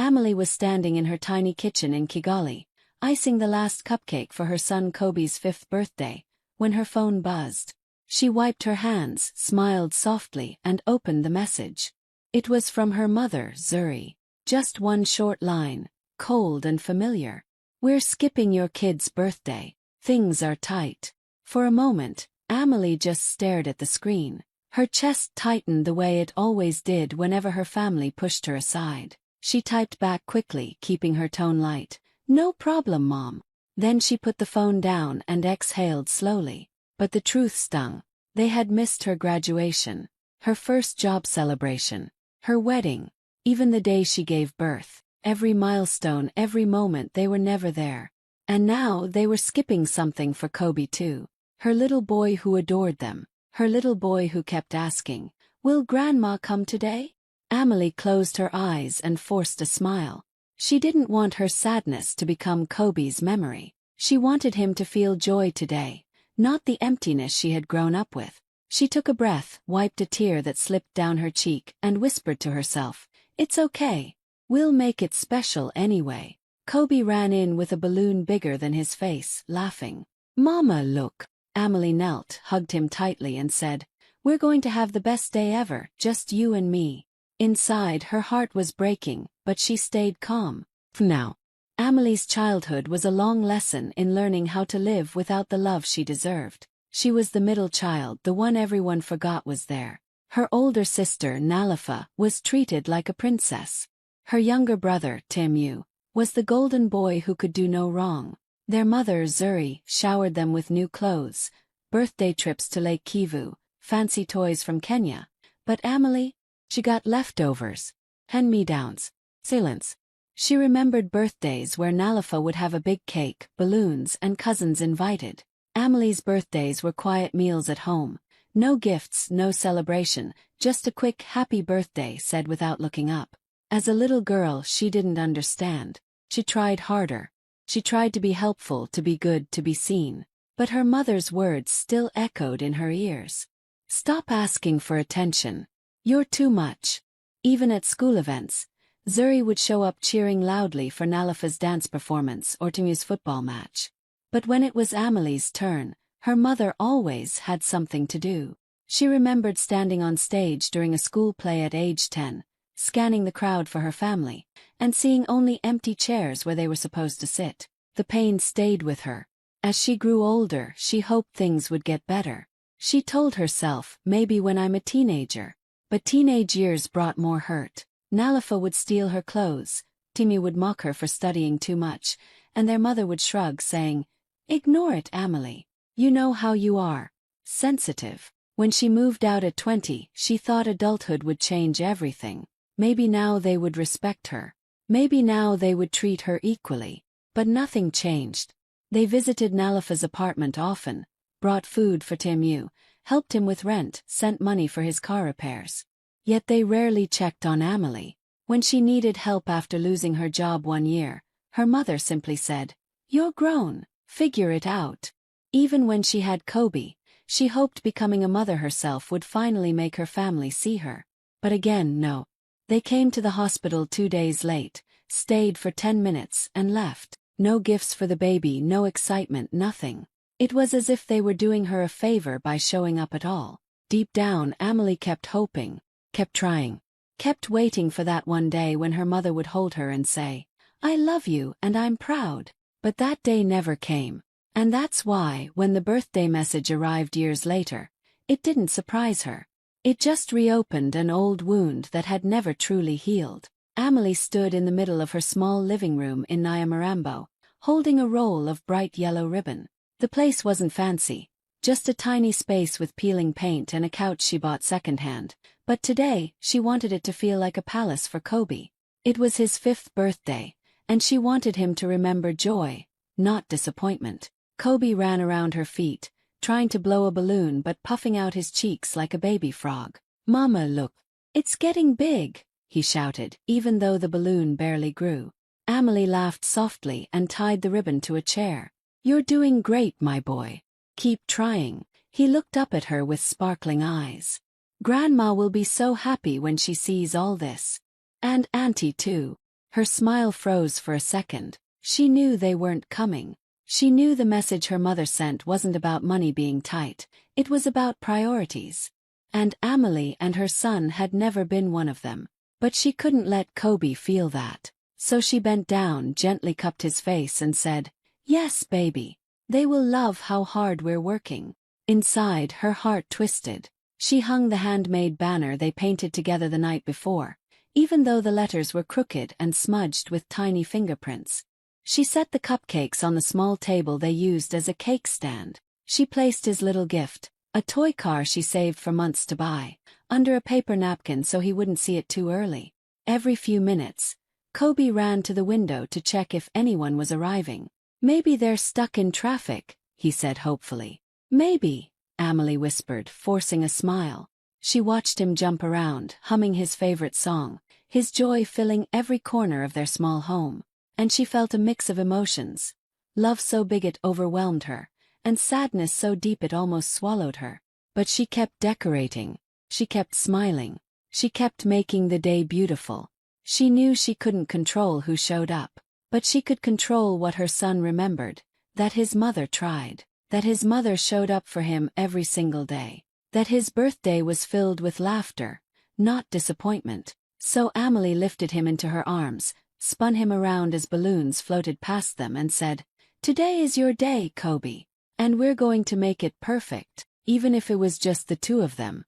Amelie was standing in her tiny kitchen in Kigali, icing the last cupcake for her son Kobe's 5th birthday, when her phone buzzed. She wiped her hands, smiled softly, and opened the message. It was from her mother, Zuri. Just one short line, cold and familiar. "We're skipping your kid's birthday. Things are tight." For a moment, Amelie just stared at the screen. Her chest tightened the way it always did whenever her family pushed her aside. She typed back quickly, keeping her tone light. "No problem, Mom." Then she put the phone down and exhaled slowly. But the truth stung. They had missed her graduation, her first job celebration, her wedding, even the day she gave birth. Every milestone, every moment, they were never there. And now they were skipping something for Kobe too. Her little boy who adored them. Her little boy who kept asking, "Will Grandma come today?" Amelie closed her eyes and forced a smile. She didn't want her sadness to become Kobe's memory. She wanted him to feel joy today, not the emptiness she had grown up with. She took a breath, wiped a tear that slipped down her cheek, and whispered to herself, "It's okay. We'll make it special anyway." Kobe ran in with a balloon bigger than his face, laughing. "Mama, look." Amelie knelt, hugged him tightly and said, "We're going to have the best day ever, just you and me." Inside, her heart was breaking, but she stayed calm. Now, Amelie's childhood was a long lesson in learning how to live without the love she deserved. She was the middle child, the one everyone forgot was there. Her older sister, Nalifa, was treated like a princess. Her younger brother, Timu, was the golden boy who could do no wrong. Their mother, Zuri, showered them with new clothes, birthday trips to Lake Kivu, fancy toys from Kenya. But Amelie? She got leftovers, hand-me-downs, silence. She remembered birthdays where Nalifa would have a big cake, balloons, and cousins invited. Amelie's birthdays were quiet meals at home. No gifts, no celebration, just a quick happy birthday said without looking up. As a little girl, she didn't understand. She tried harder. She tried to be helpful, to be good, to be seen. But her mother's words still echoed in her ears. "Stop asking for attention. You're too much." Even at school events, Zuri would show up cheering loudly for Nalifa's dance performance or Timu's football match. But when it was Amelie's turn, her mother always had something to do. She remembered standing on stage during a school play at age 10, scanning the crowd for her family, and seeing only empty chairs where they were supposed to sit. The pain stayed with her. As she grew older, she hoped things would get better. She told herself, maybe when I'm a teenager. But teenage years brought more hurt. Nalifa would steal her clothes, Timu would mock her for studying too much, and their mother would shrug, saying, "Ignore it, Amelie. You know how you are. Sensitive." When she moved out at 20, she thought adulthood would change everything. Maybe now they would respect her. Maybe now they would treat her equally. But nothing changed. They visited Nalifa's apartment often, brought food for Timu, helped him with rent, sent money for his car repairs. Yet they rarely checked on Amelie. When she needed help after losing her job one year, her mother simply said, "You're grown, figure it out." Even when she had Kobe, she hoped becoming a mother herself would finally make her family see her. But again, no. They came to the hospital 2 days late, stayed for 10 minutes, and left. No gifts for the baby, no excitement, nothing. It was as if they were doing her a favor by showing up at all. Deep down, Amelie kept hoping, kept trying, kept waiting for that one day when her mother would hold her and say, "I love you and I'm proud." But that day never came. And that's why, when the birthday message arrived years later, it didn't surprise her. It just reopened an old wound that had never truly healed. Amelie stood in the middle of her small living room in Nyamirambo, holding a roll of bright yellow ribbon. The place wasn't fancy, just a tiny space with peeling paint and a couch she bought secondhand. But today, she wanted it to feel like a palace for Kobe. It was his 5th birthday, and she wanted him to remember joy, not disappointment. Kobe ran around her feet, trying to blow a balloon but puffing out his cheeks like a baby frog. "Mama, look. It's getting big," he shouted, even though the balloon barely grew. Amelie laughed softly and tied the ribbon to a chair. "You're doing great, my boy. Keep trying." He looked up at her with sparkling eyes. "Grandma will be so happy when she sees all this. And Auntie too." Her smile froze for a second. She knew they weren't coming. She knew the message her mother sent wasn't about money being tight, it was about priorities. And Amelie and her son had never been one of them. But she couldn't let Kobe feel that. So she bent down, gently cupped his face and said, "Yes, baby. They will love how hard we're working." Inside, her heart twisted. She hung the handmade banner they painted together the night before, even though the letters were crooked and smudged with tiny fingerprints. She set the cupcakes on the small table they used as a cake stand. She placed his little gift, a toy car she saved for months to buy, under a paper napkin so he wouldn't see it too early. Every few minutes, Kobe ran to the window to check if anyone was arriving. "Maybe they're stuck in traffic," he said hopefully. "Maybe," Amelie whispered, forcing a smile. She watched him jump around, humming his favorite song, his joy filling every corner of their small home. And she felt a mix of emotions. Love so big it overwhelmed her, and sadness so deep it almost swallowed her. But she kept decorating. She kept smiling. She kept making the day beautiful. She knew she couldn't control who showed up, but she could control what her son remembered, that his mother tried, that his mother showed up for him every single day, that his birthday was filled with laughter, not disappointment. So Amelie lifted him into her arms, spun him around as balloons floated past them and said, "Today is your day, Kobe. And we're going to make it perfect, even if it was just the two of them."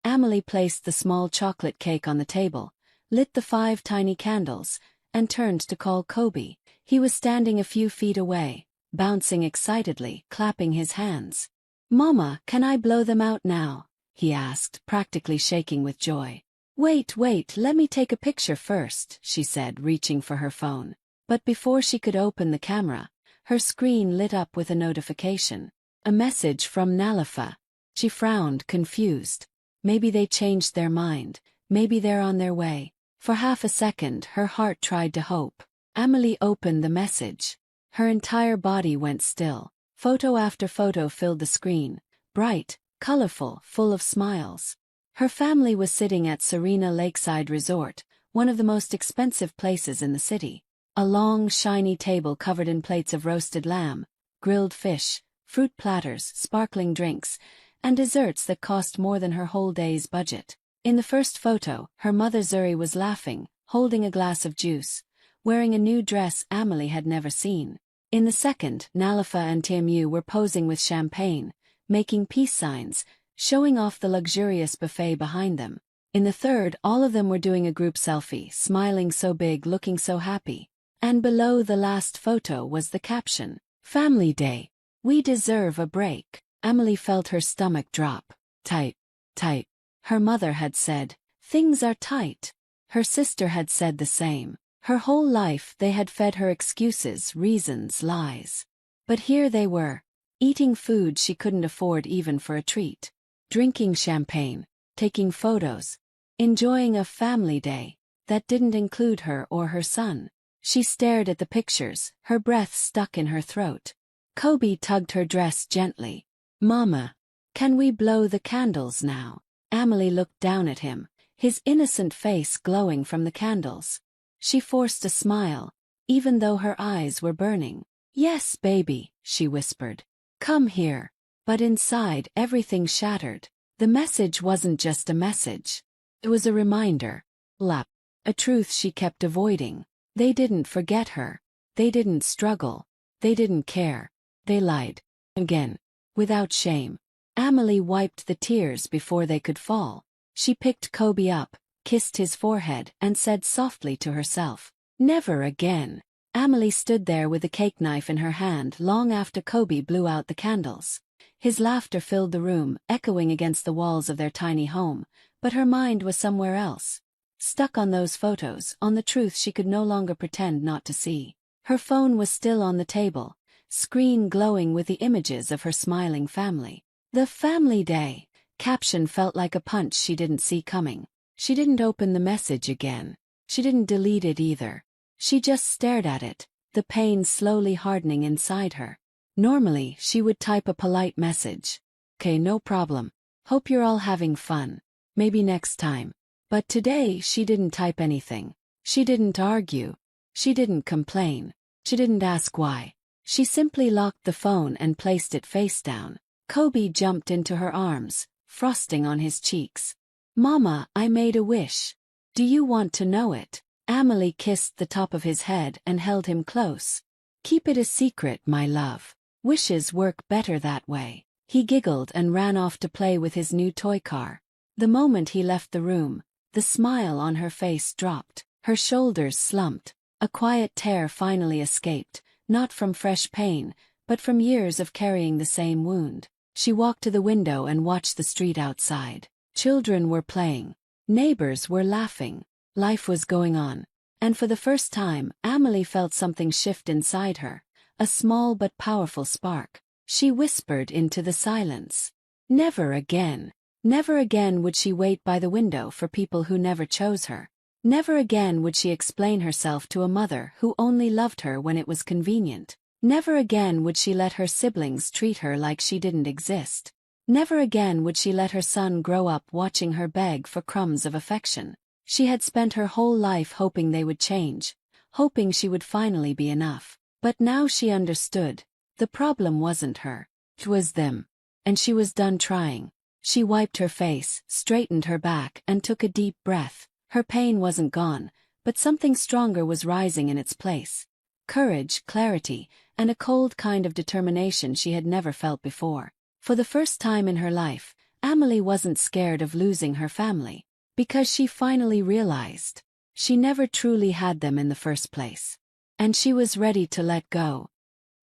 Amelie placed the small chocolate cake on the table, lit the 5 tiny candles, and turned to call Kobe. He was standing a few feet away, bouncing excitedly, clapping his hands. "Mama, can I blow them out now?" he asked, practically shaking with joy. Wait, let me take a picture first," she said, reaching for her phone. But before she could open the camera, her screen lit up with a notification. A message from Nalifa. She frowned, confused. Maybe they changed their mind. Maybe they're on their way. For half a second, her heart tried to hope. Amelie opened the message. Her entire body went still. Photo after photo filled the screen, bright, colorful, full of smiles. Her family was sitting at Serena Lakeside Resort, one of the most expensive places in the city. A long, shiny table covered in plates of roasted lamb, grilled fish, fruit platters, sparkling drinks, and desserts that cost more than her whole day's budget. In the first photo, her mother Zuri was laughing, holding a glass of juice, wearing a new dress Amelie had never seen. In the second, Nalifa and Tiamu were posing with champagne, making peace signs, showing off the luxurious buffet behind them. In the third, all of them were doing a group selfie, smiling so big, looking so happy. And below the last photo was the caption, "Family Day. We deserve a break." Amelie felt her stomach drop. Tight. Her mother had said, "Things are tight." Her sister had said the same. Her whole life they had fed her excuses, reasons, lies. But here they were, eating food she couldn't afford even for a treat. Drinking champagne, taking photos, enjoying a family day that didn't include her or her son. She stared at the pictures, her breath stuck in her throat. Kobe tugged her dress gently. "Mama, can we blow the candles now?" Amelie looked down at him, his innocent face glowing from the candles. She forced a smile, even though her eyes were burning. "Yes, baby," she whispered. "Come here." But inside, everything shattered. The message wasn't just a message. It was a reminder. A truth she kept avoiding. They didn't forget her. They didn't struggle. They didn't care. They lied. Again. Without shame. Amelie wiped the tears before they could fall. She picked Kobe up, kissed his forehead, and said softly to herself, "Never again." Amelie stood there with the cake knife in her hand long after Kobe blew out the candles. His laughter filled the room, echoing against the walls of their tiny home, but her mind was somewhere else. Stuck on those photos, on the truth she could no longer pretend not to see. Her phone was still on the table, screen glowing with the images of her smiling family. The family day caption felt like a punch she didn't see coming. She didn't open the message again. She didn't delete it either. She just stared at it, the pain slowly hardening inside her. Normally, she would type a polite message. "Okay, no problem. Hope you're all having fun. Maybe next time." But today she didn't type anything. She didn't argue. She didn't complain. She didn't ask why. She simply locked the phone and placed it face down. Kobe jumped into her arms, frosting on his cheeks. Mama, I made a wish. Do you want to know it? Amelie kissed the top of his head and held him close. Keep it a secret, my love. Wishes work better that way. He giggled and ran off to play with his new toy car. The moment he left the room, the smile on her face dropped. Her shoulders slumped. A quiet tear finally escaped, not from fresh pain, but from years of carrying the same wound. She walked to the window and watched the street outside. Children were playing. Neighbors were laughing. Life was going on. And for the first time, Amelie felt something shift inside her, a small but powerful spark. She whispered into the silence. Never again. Never again would she wait by the window for people who never chose her. Never again would she explain herself to a mother who only loved her when it was convenient. Never again would she let her siblings treat her like she didn't exist. Never again would she let her son grow up watching her beg for crumbs of affection. She had spent her whole life hoping they would change, hoping she would finally be enough. But now she understood. The problem wasn't her. It was them. And she was done trying. She wiped her face, straightened her back, and took a deep breath. Her pain wasn't gone, but something stronger was rising in its place. Courage, clarity, and a cold kind of determination she had never felt before. For the first time in her life, Amelie wasn't scared of losing her family, because she finally realized she never truly had them in the first place. And she was ready to let go.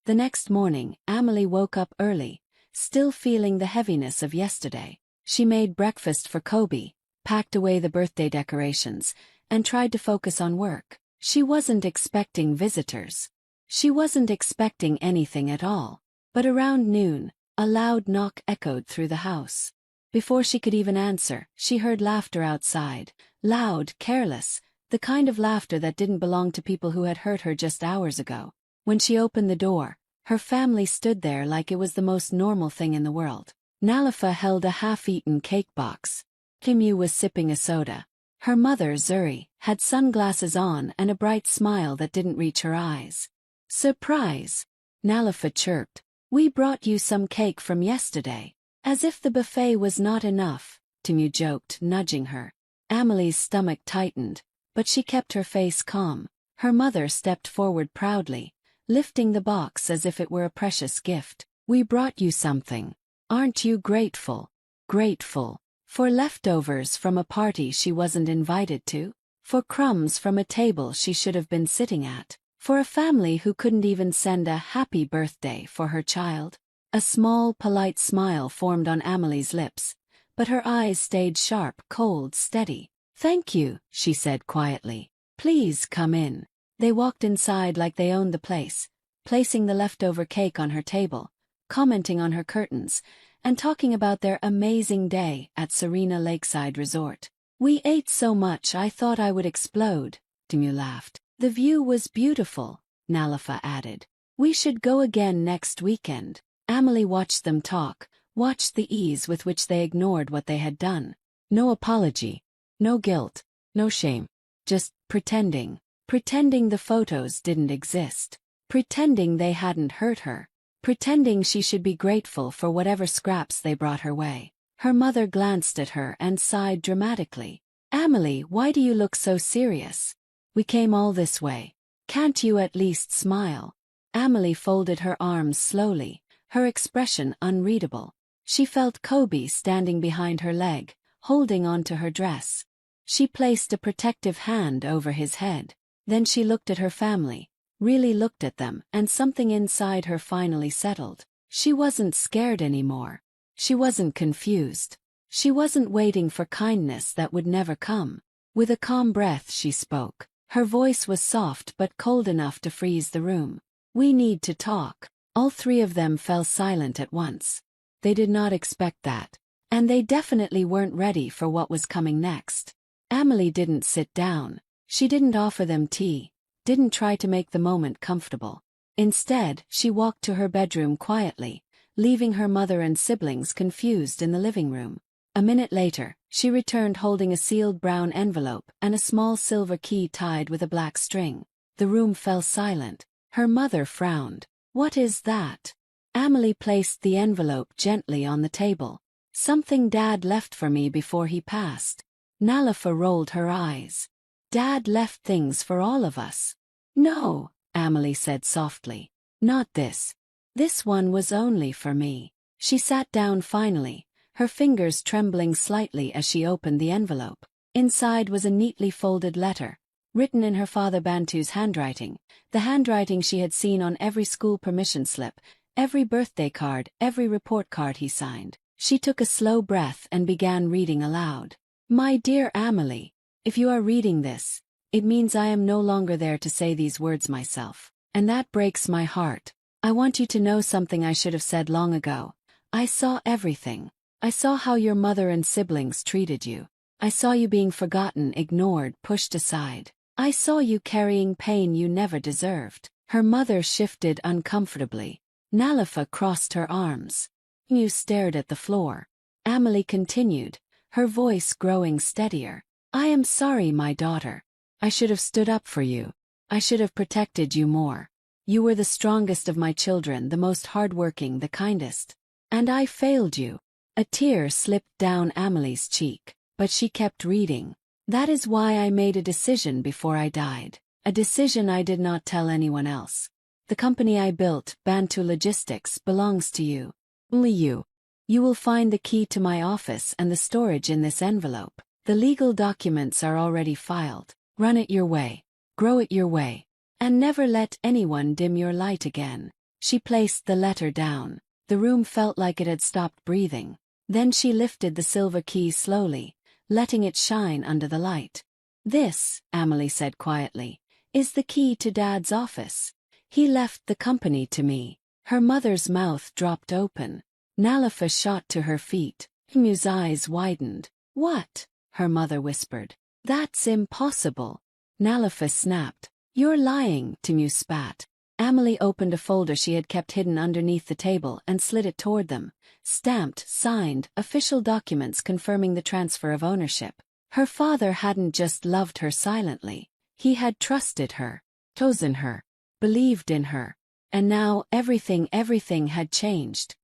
The next morning, Amelie woke up early, still feeling the heaviness of yesterday. She made breakfast for Kobe, packed away the birthday decorations, and tried to focus on work. She wasn't expecting visitors. She wasn't expecting anything at all. But around noon, a loud knock echoed through the house. Before she could even answer, she heard laughter outside. Loud, careless, the kind of laughter that didn't belong to people who had hurt her just hours ago. When she opened the door, her family stood there like it was the most normal thing in the world. Nalifa held a half-eaten cake box. Kimu was sipping a soda. Her mother, Zuri, had sunglasses on and a bright smile that didn't reach her eyes. Surprise! Nalifa chirped. We brought you some cake from yesterday. As if the buffet was not enough, Timu joked, nudging her. Amelie's stomach tightened, but she kept her face calm. Her mother stepped forward proudly, lifting the box as if it were a precious gift. We brought you something. Aren't you grateful? Grateful. For leftovers from a party she wasn't invited to? For crumbs from a table she should have been sitting at? For a family who couldn't even send a happy birthday for her child? A small, polite smile formed on Amelie's lips, but her eyes stayed sharp, cold, steady. Thank you, she said quietly. Please come in. They walked inside like they owned the place, placing the leftover cake on her table, commenting on her curtains, and talking about their amazing day at Serena Lakeside Resort. We ate so much I thought I would explode, Timu laughed. The view was beautiful, Nalifa added. We should go again next weekend. Amelie watched them talk, watched the ease with which they ignored what they had done. No apology, no guilt, no shame. Just pretending. Pretending the photos didn't exist. Pretending they hadn't hurt her. Pretending she should be grateful for whatever scraps they brought her way. Her mother glanced at her and sighed dramatically. Amelie, why do you look so serious? We came all this way. Can't you at least smile? Amelie folded her arms slowly, her expression unreadable. She felt Kobe standing behind her leg, holding onto her dress. She placed a protective hand over his head. Then she looked at her family, really looked at them, and something inside her finally settled. She wasn't scared anymore. She wasn't confused. She wasn't waiting for kindness that would never come. With a calm breath she spoke. Her voice was soft but cold enough to freeze the room. We need to talk. All three of them fell silent at once. They did not expect that. And they definitely weren't ready for what was coming next. Amelie didn't sit down. She didn't offer them tea, didn't try to make the moment comfortable. Instead, she walked to her bedroom quietly, leaving her mother and siblings confused in the living room. A minute later, she returned holding a sealed brown envelope and a small silver key tied with a black string. The room fell silent. Her mother frowned. "What is that?" Amelie placed the envelope gently on the table. "Something Dad left for me before he passed." Nalafa rolled her eyes. "Dad left things for all of us." "No," Amelie said softly. "Not this. This one was only for me." She sat down finally, her fingers trembling slightly as she opened the envelope. Inside was a neatly folded letter, written in her father Bantu's handwriting, the handwriting she had seen on every school permission slip, every birthday card, every report card he signed. She took a slow breath and began reading aloud. "My dear Amelie, if you are reading this, it means I am no longer there to say these words myself, and that breaks my heart. I want you to know something I should have said long ago. I saw everything. I saw how your mother and siblings treated you. I saw you being forgotten, ignored, pushed aside. I saw you carrying pain you never deserved." Her mother shifted uncomfortably. Nalafa crossed her arms. You stared at the floor. Amelie continued, her voice growing steadier. "I am sorry, my daughter. I should have stood up for you. I should have protected you more. You were the strongest of my children, the most hardworking, the kindest. And I failed you." A tear slipped down Amelie's cheek, but she kept reading. "That is why I made a decision before I died. A decision I did not tell anyone else. The company I built, Bantu Logistics, belongs to you. Only you. You will find the key to my office and the storage in this envelope. The legal documents are already filed. Run it your way. Grow it your way. And never let anyone dim your light again." She placed the letter down. The room felt like it had stopped breathing. Then she lifted the silver key slowly, letting it shine under the light. "This," Amelie said quietly, "is the key to Dad's office. He left the company to me." Her mother's mouth dropped open. Nalafa shot to her feet. Mu's eyes widened. "What?" her mother whispered. "That's impossible." Nalafa snapped. "You're lying," Timu spat. Amelie opened a folder she had kept hidden underneath the table and slid it toward them. Stamped, signed, official documents confirming the transfer of ownership. Her father hadn't just loved her silently. He had trusted her, chosen her, believed in her. And now everything had changed.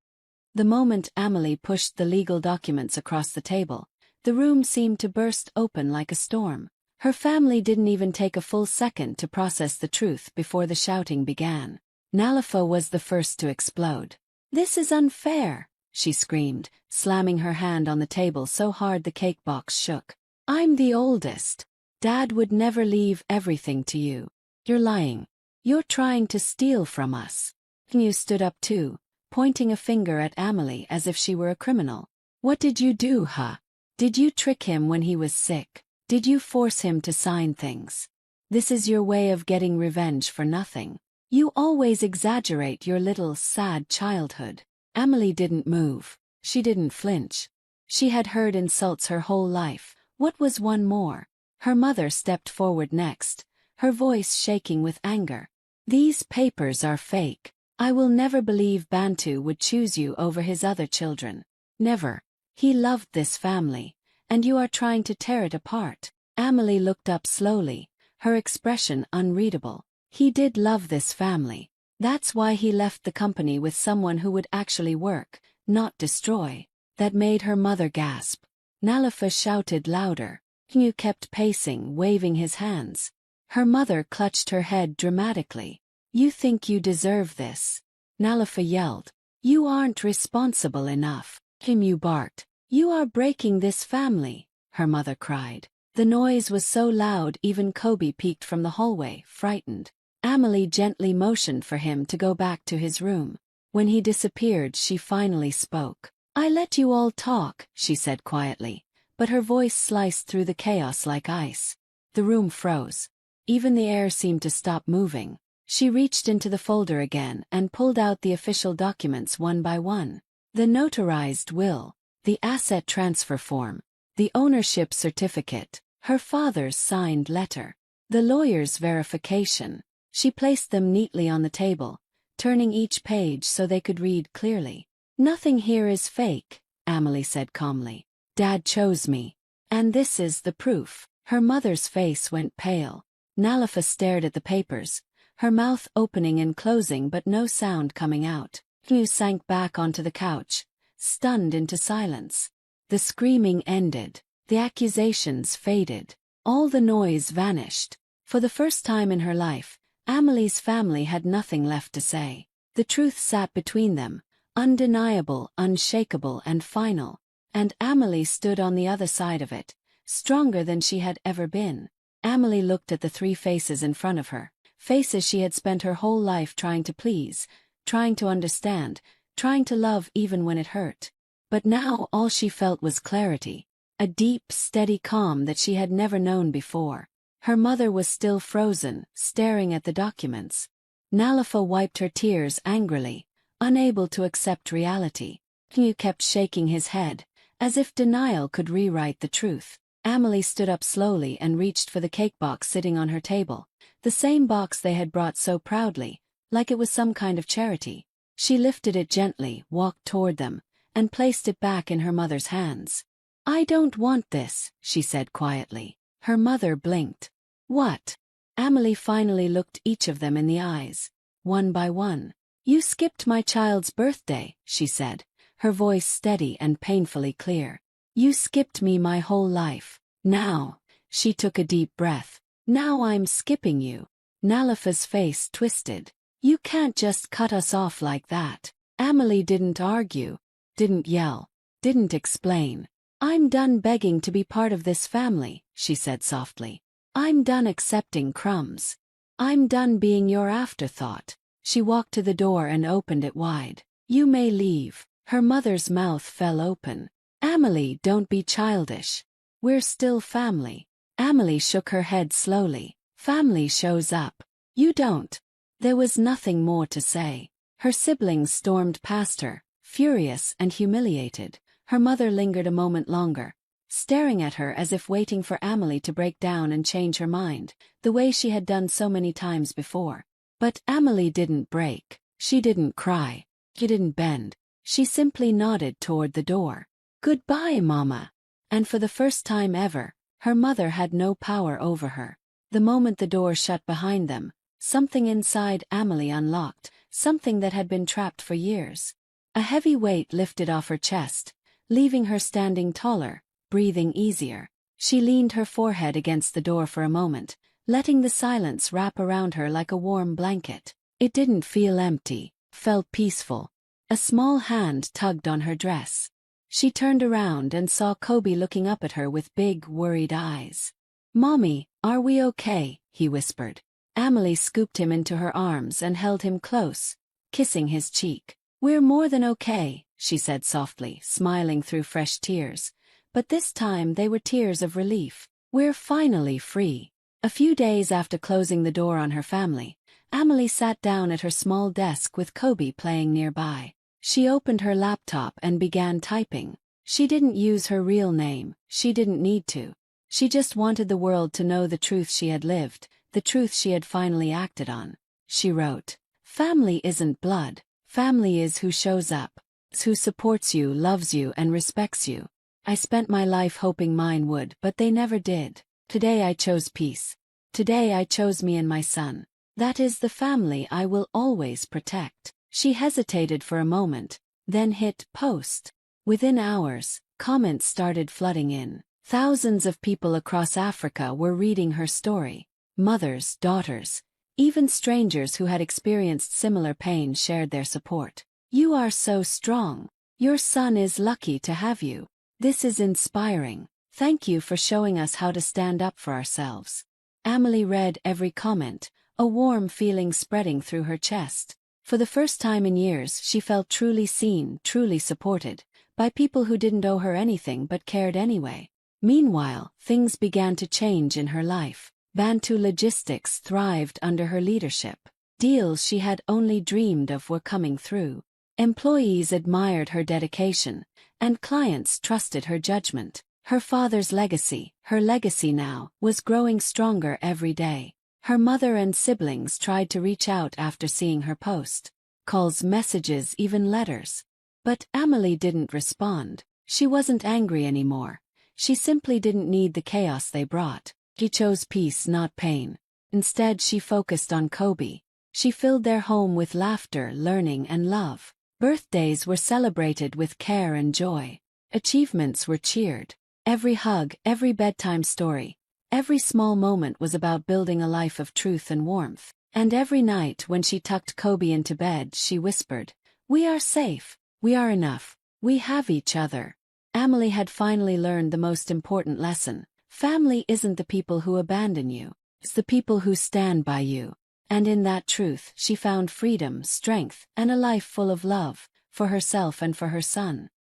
The moment Amelie pushed the legal documents across the table, the room seemed to burst open like a storm. Her family didn't even take a full second to process the truth before the shouting began. Nalafa was the first to explode. "This is unfair," she screamed, slamming her hand on the table so hard the cake box shook. "I'm the oldest. Dad would never leave everything to you. You're lying. You're trying to steal from us." Yu stood up too, pointing a finger at Amelie as if she were a criminal. "What did you do, huh? Did you trick him when he was sick? Did you force him to sign things? This is your way of getting revenge for nothing. You always exaggerate your little, sad childhood." Amelie didn't move. She didn't flinch. She had heard insults her whole life. What was one more? Her mother stepped forward next, her voice shaking with anger. "These papers are fake. I will never believe Bantu would choose you over his other children. Never. He loved this family, and you are trying to tear it apart." Amelie looked up slowly, her expression unreadable. "He did love this family. That's why he left the company with someone who would actually work, not destroy." That made her mother gasp. Nalafa shouted louder. Yu kept pacing, waving his hands. Her mother clutched her head dramatically. "You think you deserve this?" Nalafa yelled. "You aren't responsible enough." Yu barked. "You are breaking this family," her mother cried. The noise was so loud even Kobe peeked from the hallway, frightened. Amelie gently motioned for him to go back to his room. When he disappeared, she finally spoke. "I let you all talk," she said quietly, but her voice sliced through the chaos like ice. The room froze. Even the air seemed to stop moving. She reached into the folder again and pulled out the official documents one by one. The notarized will, the asset transfer form, the ownership certificate, her father's signed letter, the lawyer's verification. She placed them neatly on the table, turning each page so they could read clearly. "Nothing here is fake," Amelie said calmly. Dad chose me. And this is the proof. Her mother's face went pale. Nalafa stared at the papers, her mouth opening and closing but no sound coming out. Hugh sank back onto the couch, stunned into silence. The screaming ended. The accusations faded. All the noise vanished. For the first time in her life, Amelie's family had nothing left to say. The truth sat between them, undeniable, unshakable and final. And Amelie stood on the other side of it, stronger than she had ever been. Amelie looked at the three faces in front of her, faces she had spent her whole life trying to please, trying to understand, trying to love even when it hurt. But now all she felt was clarity, a deep, steady calm that she had never known before. Her mother was still frozen, staring at the documents. Nalafa wiped her tears angrily, unable to accept reality. Hugh kept shaking his head, as if denial could rewrite the truth. Amelie stood up slowly and reached for the cake box sitting on her table, the same box they had brought so proudly, like it was some kind of charity. She lifted it gently, walked toward them, and placed it back in her mother's hands. "I don't want this," she said quietly. Her mother blinked. "What?" Amelie finally looked each of them in the eyes, one by one. "You skipped my child's birthday," she said, her voice steady and painfully clear. "You skipped me my whole life. Now," she took a deep breath, "now I'm skipping you." Nalafa's face twisted. "You can't just cut us off like that." Amelie didn't argue, didn't yell, didn't explain. "I'm done begging to be part of this family," she said softly. "I'm done accepting crumbs. I'm done being your afterthought." She walked to the door and opened it wide. "You may leave." Her mother's mouth fell open. "Amelie, don't be childish. We're still family." Amelie shook her head slowly. "Family shows up. You don't." There was nothing more to say. Her siblings stormed past her, furious and humiliated. Her mother lingered a moment longer, staring at her as if waiting for Amelie to break down and change her mind, the way she had done so many times before. But Amelie didn't break. She didn't cry. She didn't bend. She simply nodded toward the door. "Goodbye, Mama." And for the first time ever, her mother had no power over her. The moment the door shut behind them, something inside Amelie unlocked, something that had been trapped for years. A heavy weight lifted off her chest, leaving her standing taller, breathing easier. She leaned her forehead against the door for a moment, letting the silence wrap around her like a warm blanket. It didn't feel empty, felt peaceful. A small hand tugged on her dress. She turned around and saw Kobe looking up at her with big, worried eyes. "Mommy, are we okay?" he whispered. Amelie scooped him into her arms and held him close, kissing his cheek. "We're more than okay," she said softly, smiling through fresh tears. But this time they were tears of relief. "We're finally free." A few days after closing the door on her family, Amelie sat down at her small desk with Kobe playing nearby. She opened her laptop and began typing. She didn't use her real name, she didn't need to. She just wanted the world to know the truth she had lived, the truth she had finally acted on. She wrote, "Family isn't blood. Family is who shows up. It's who supports you, loves you, and respects you. I spent my life hoping mine would, but they never did. Today I chose peace. Today I chose me and my son. That is the family I will always protect." She hesitated for a moment, then hit post. Within hours, comments started flooding in. Thousands of people across Africa were reading her story. Mothers, daughters, even strangers who had experienced similar pain shared their support. "You are so strong. Your son is lucky to have you. This is inspiring. Thank you for showing us how to stand up for ourselves." Amelie read every comment, a warm feeling spreading through her chest. For the first time in years she felt truly seen, truly supported, by people who didn't owe her anything but cared anyway. Meanwhile, things began to change in her life. Bantu logistics thrived under her leadership. Deals she had only dreamed of were coming through. Employees admired her dedication, and clients trusted her judgment. Her father's legacy, her legacy now, was growing stronger every day. Her mother and siblings tried to reach out after seeing her post. Calls, messages, even letters. But Amelie didn't respond. She wasn't angry anymore. She simply didn't need the chaos they brought. She chose peace, not pain. Instead, she focused on Kobe. She filled their home with laughter, learning, and love. Birthdays were celebrated with care and joy. Achievements were cheered. Every hug, every bedtime story, every small moment was about building a life of truth and warmth. And every night when she tucked Kobe into bed, she whispered, "We are safe. We are enough. We have each other." Emily had finally learned the most important lesson. Family isn't the people who abandon you. It's the people who stand by you. And in that truth, she found freedom, strength, and a life full of love, for herself and for her son.